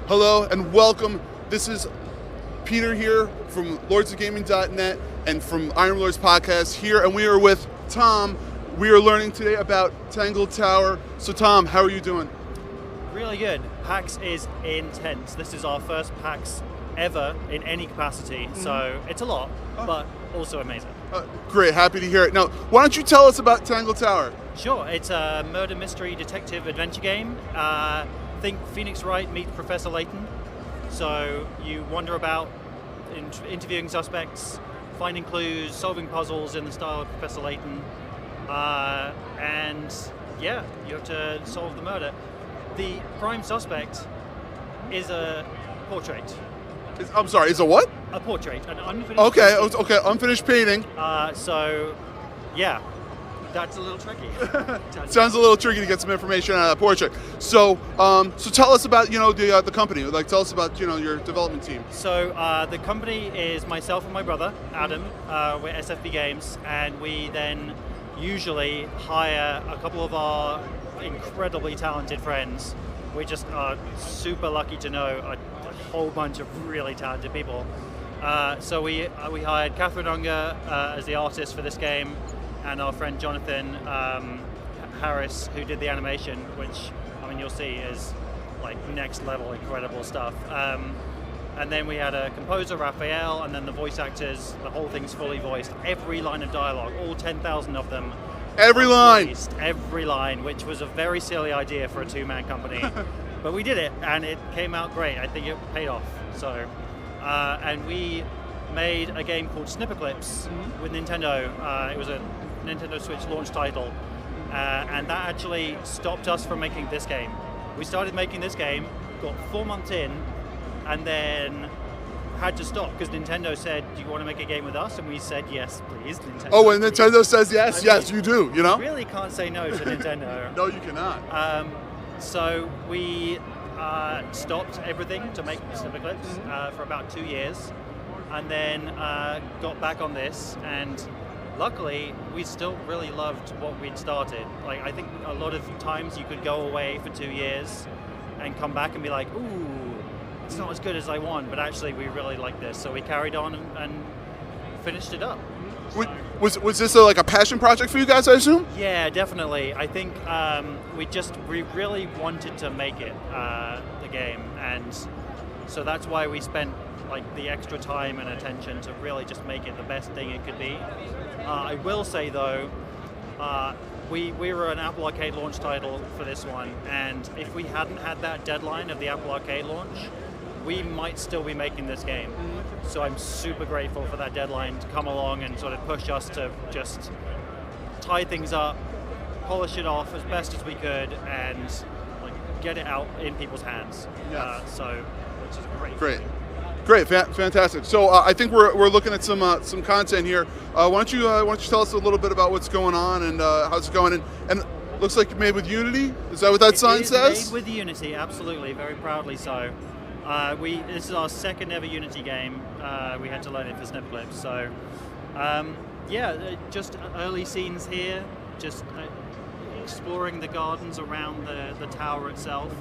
Hello and welcome. This is Peter here from lordsofgaming.net and from Iron Lords Podcast here, and we are with Tom. We are learning today about Tangle Tower. So Tom, how are you doing? Really good. PAX is intense. This is our first PAX ever in any capacity, so it's a lot, but also amazing. Great, happy to hear it. Now, why don't you tell us about Tangle Tower? Sure, it's a murder mystery detective adventure game. Think Phoenix Wright meets Professor Layton. So you wander about interviewing suspects, finding clues, solving puzzles in the style of Professor Layton, and yeah, you have to solve the murder. The prime suspect is a portrait. I'm sorry, is a what? A portrait, an unfinished painting. Okay, unfinished painting. So, yeah, that's a little tricky. Sounds a little tricky to get some information out of that portrait. So, so tell us about the company. Like, tell us about your development team. So the company is myself and my brother Adam. We're SFB Games, and we then usually hire a couple of our incredibly talented friends. We just are super lucky to know a whole bunch of really talented people. So we hired Catherine Unger as the artist for this game, and our friend Jonathan Harris, who did the animation, which you'll see is like next level incredible stuff. And then we had a composer, Raphael, and then the voice actors. The whole thing's fully voiced. Every line of dialogue, all 10,000 of them. Every line! Every line, which was a very silly idea for a two-man company. But we did it, and it came out great. I think it paid off. So, and we made a game called Snipperclips with Nintendo. It was a Nintendo Switch launch title, and that actually stopped us from making this game. We started making this game, got 4 months in, and then had to stop because Nintendo said, "Do you want to make a game with us?" And we said, "Yes, please." Nintendo. Oh, when Nintendo says yes, yes, you do. You really can't say no to Nintendo. No, you cannot. So we stopped everything to make Snipperclips for about 2 years, and then got back on this. And luckily, we still really loved what we'd started. Like, I think a lot of times you could go away for 2 years and come back and be like, "Ooh, it's not as good as I want," but actually we really like this. So we carried on and finished it up. Was this like a passion project for you guys, I assume? Yeah, definitely. I think we really wanted to make it, the game, and so that's why we spent like the extra time and attention to really just make it the best thing it could be. I will say though, we were an Apple Arcade launch title for this one, and if we hadn't had that deadline of the Apple Arcade launch, we might still be making this game. So I'm super grateful for that deadline to come along and sort of push us to just tie things up, polish it off as best as we could, and like get it out in people's hands. Yes. Which is great. Great, fantastic. So I think we're looking at some content here. Why don't you tell us a little bit about what's going on and how's it going? And looks like made with Unity. Is that what that sign says? Made with Unity, absolutely, very proudly so. This is our second ever Unity game. We had to learn it for Snipperclips. So, just early scenes here, just exploring the gardens around the tower itself.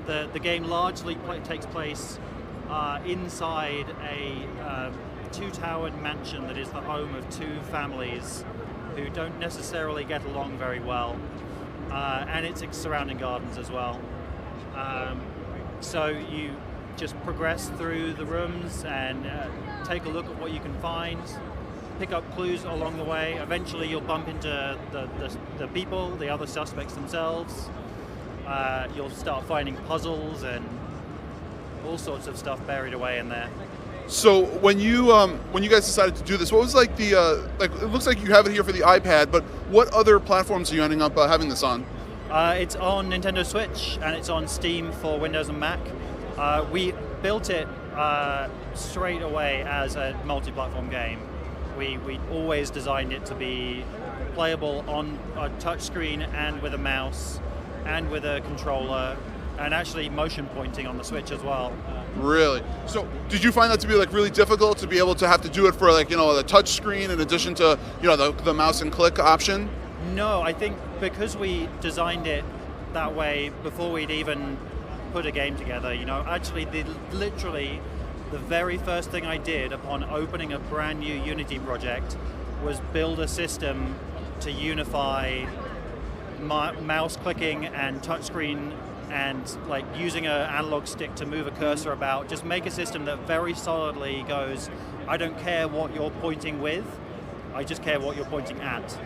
The game largely takes place inside a two-towered mansion that is the home of two families who don't necessarily get along very well, and its surrounding gardens as well. So you just progress through the rooms and take a look at what you can find, pick up clues along the way. Eventually you'll bump into the people, the other suspects themselves. You'll start finding puzzles and all sorts of stuff buried away in there. So when you guys decided to do this, what was like the it looks like you have it here for the iPad, but what other platforms are you ending up having this on? It's on Nintendo Switch and it's on Steam for Windows and Mac. We built it straight away as a multi-platform game. We always designed it to be playable on a touchscreen and with a mouse and with a controller, and actually motion pointing on the Switch as well. Really? So did you find that to be like really difficult to be able to have to do it for like, the touch screen in addition to, the mouse and click option? No, I think because we designed it that way before we'd even put a game together. You know, actually, literally, the very first thing I did upon opening a brand new Unity project was build a system to unify mouse clicking and touchscreen and like using an analog stick to move a cursor about. Just make a system that very solidly goes, I don't care what you're pointing with, I just care what you're pointing at.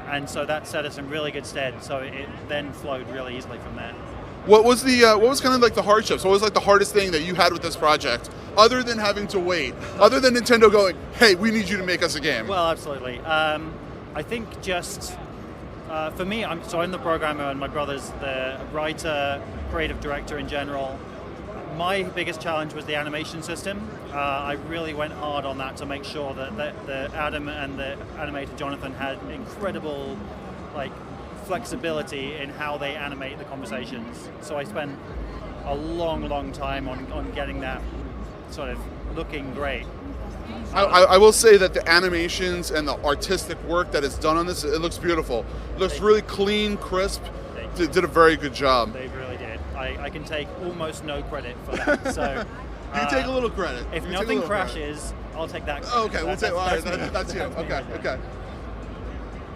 And so that set us in really good stead. So it then flowed really easily from there. What was kind of like the hardships? What was like the hardest thing that you had with this project, other than having to wait, other than Nintendo going, hey, we need you to make us a game? Well, absolutely. I think just for me, I'm the programmer and my brother's the writer, creative director in general. My biggest challenge was the animation system. I really went hard on that to make sure that the Adam and the animator Jonathan had incredible flexibility in how they animate the conversations. So I spent a long time on getting that sort of looking great. I will say that the animations and the artistic work that is done on this, it looks beautiful. It looks really clean, crisp. Did a very good job. They really did. I can take almost no credit for that. So you take a little credit. If nothing crashes, I'll take that credit. Okay, we'll take. All right, that's you. Okay.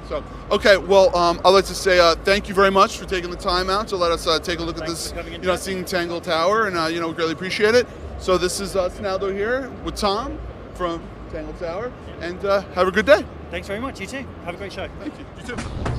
So, okay, well, I'd like to say thank you very much for taking the time out to let us take a look at this, seeing Tangle Tower, and we really appreciate it. So this is Snaldo here with Tom from Tangle Tower, and have a good day. Thanks very much. You too. Have a great show. Thank you. You too.